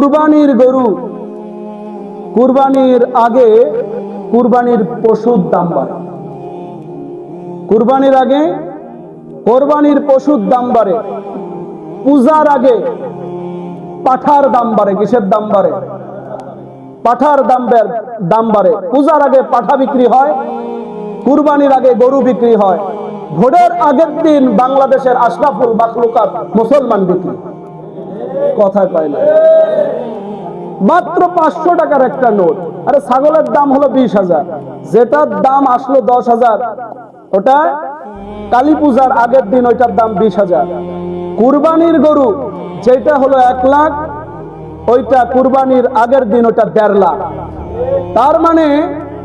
কুরবানির গরু, কুরবানির আগে কুরবানির পশুর দাম বাড়ে। কুরবানির আগে কোরবানির পশুর দাম বাড়ে। পূজার আগে পাঠার দাম বাড়ে। কিসের দাম বাড়ে? পাঠার দাম বাড়ে। পূজার আগে পাঠা বিক্রি হয়, কুরবানির আগে গরু বিক্রি হয়। ভোটের আগের দিন বাংলাদেশের আশরাফুল মাখলুকাত মুসলমান বিক্রি। কথা কয় না। মাত্র 500 টাকার একটা নোট। আরে ছাগলের দাম হলো 20,000, যেটার দাম আসলো 10,000, ওটা কালী পূজার আগের দিন ওইটার দাম 20,000। কুরবানির গরু যেটা হলো 1 লাখ, ওইটা কুরবানির আগের দিন ওটা 1.5 লাখ। তার মানে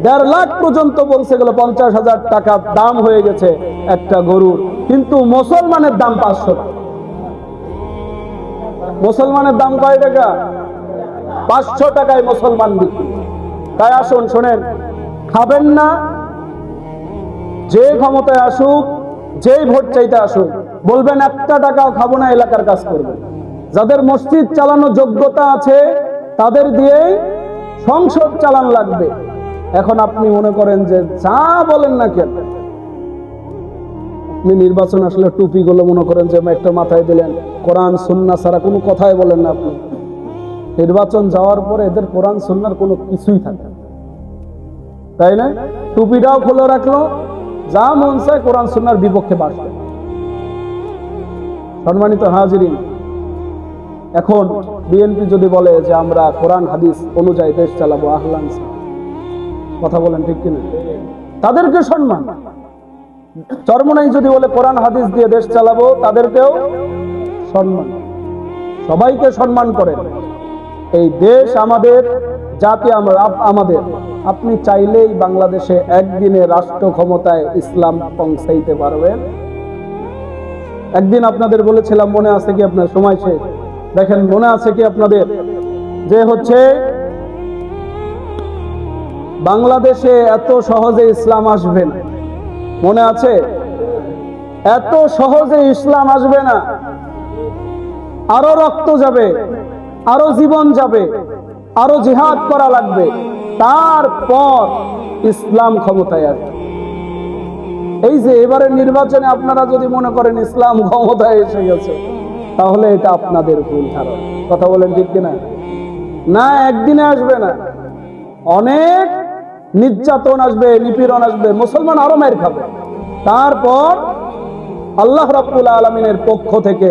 1.5 লাখ পর্যন্ত বলছে গেল 50,000 টাকা দাম হয়ে গেছে একটা গরুর, কিন্তু মুসলমানের দাম 500 টাকা। মুসলমানের দাম কয় টাকা? 500 টাকায় মুসলমান বিক্রি। তাই আসুন শোনেন, খাবেন না, যে ক্ষমতায় আসুক, যেই ভোট চাইতে আসুক, বলবেন 1 টাকাও খাবো না, এলাকার কাজ করবেন। যাদের মসজিদ চালানোর যোগ্যতা আছে তাদের দিয়েই সংসদ চালান লাগবে। এখন আপনি মনে করেন যে যা বলেন না কেন, আপনি নির্বাচন আসলে টুপি গুলো মনে করেন যে একটা মাথায় দিলেন, কোরআন সুন্নাহ ছাড়া কোনো কথাই বলেন না আপনি। নির্বাচন যাওয়ার পরে এদের কোরআন সুন্নাহর কোনো কিছুই থাকে, তাই না? টুপিটাও খুলে রাখলো, যা মন চায় কোরআন সুন্নাহর বিপক্ষে বাসবে। সম্মানিত হাজিরিন, এখন বিএনপি যদি বলে যে আমরা কোরআন হাদিস অনুযায়ী দেশ চালাবো, আহলান, কথা বলেন ঠিক কিনা? তাদেরকে সম্মান। চরমনাই যদি বলে কোরআন হাদিস দিয়ে দেশ চালাবো, তাদেরকেও সম্মান। সবাইকে সম্মান করেন। এই দেশ আমাদের, জাতি আমাদের। আপনি চাইলেই বাংলাদেশে একদিনে রাষ্ট্র ক্ষমতায় ইসলাম পৌঁছাইতে পারবেন। একদিন আপনাদের বলেছিলাম, মনে আছে কি আপনার? সময় শেষ। দেখেন, মনে আছে কি আপনাদের যে হচ্ছে বাংলাদেশে এত সহজে ইসলাম আসবে না? মনে আছে? এত সহজে ইসলাম আসবে না। আরো রক্ত যাবে, আরো জীবন যাবে, আরো জিহাদ করা লাগবে, তারপর ইসলাম ক্ষমতায় আসবে। এই যে এবারের নির্বাচনে আপনারা যদি মনে করেন ইসলাম ক্ষমতায় এসে গেছে, তাহলে এটা আপনাদের ভুল ধারণা। কথা বলেন ঠিক কিনা? না, একদিনে আসবে না। অনেক নির্যাতন আসবে, নিপীড়ন আসবে, মুসলমান আরো মার খাবে। তারপর আল্লাহ রাব্বুল আলামিনের পক্ষ থেকে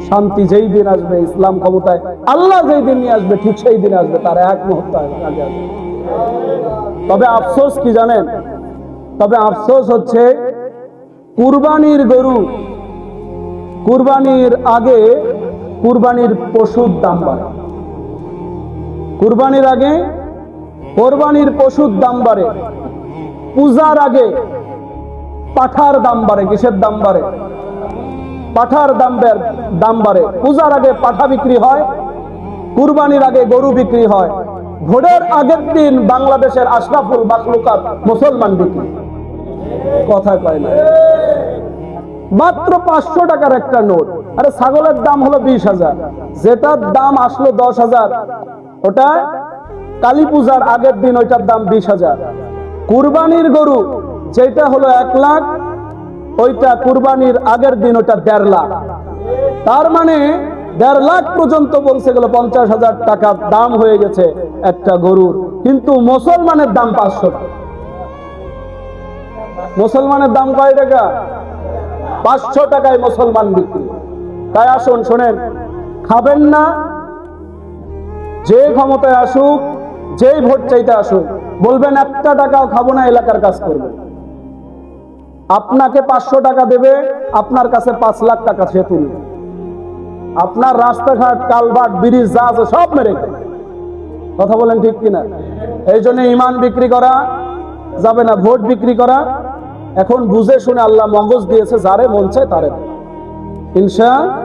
শান্তি যেই দিন আসবে, ইসলাম ক্ষমতায় আল্লাহ যেই দিন নিয়ে আসবে, ঠিক সেই দিন আসবে, তার এক মুহূর্ত আগে আসবে। তবে আফসোস কি জানেন? তবে আফসোস হচ্ছে কুরবানির গরু, কুরবানির আগে কুরবানির পশুর দাম বাড়ে। কুরবানির আগে কোরবানির পশুর দাম বাড়ে। পূজার আগে পাঠার দাম বাড়ে। কিসের দাম বাড়ে? পাঠার দাম বাড়ে। পূজার আগে পাঠা বিক্রি হয়, কুরবানির আগে গরু বিক্রি হয়। ভোটের আগের দিন বাংলাদেশের আশরাফুল মাখলুকাত মুসলমান বিক্রি। কথা কয় না। মাত্র 500 টাকার একটা নোট। আরে ছাগলের দাম হলো 20,000, যেটার দাম আসলো 10,000, ওটা কালী পূজার আগের দিন ওইটার দাম 20,000। কুরবানির গরু যেটা হলো 1 লাখ, ওইটা কুরবানির আগের দিন ওটা 1.5 লাখ। তার মানে 1.5 লাখ পর্যন্ত বলছে গেল 50,000 টাকা দাম হয়ে গেছে একটা গরুর, কিন্তু মুসলমানের দাম 500 টাকা। মুসলমানের দাম কয় টাকা? 500 টাকায় মুসলমান বিক্রি। তাই আসুন শোনেন, খাবেন না, যে ক্ষমতায় আসুক, যেই ভোট চাইতে আসুক, বলবেন 1 টাকাও খাবো না, এলাকার কাজ করবে। আপনাকে 500 টাকা দেবে, আপনার কাছে 5 লাখ টাকা সে তুলবে। আপনার রাস্তাঘাট, কালভার্ট, ব্রিজ যা আছে সব মেরে দেবে। কথা বলেন ঠিক কিনা? এই জন্য ইমান বিক্রি করা যাবে না, ভোট বিক্রি করা। এখন বুঝে শুনে আল্লাহ মগজ দিয়েছে, যারে মন চায় তারে ইনশাআল্লাহ।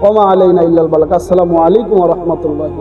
ওয়া মা আলাইনা ইল্লাল বালাগ। আসসালামু আলাইকুম ওয়া রাহমাতুল্লাহি।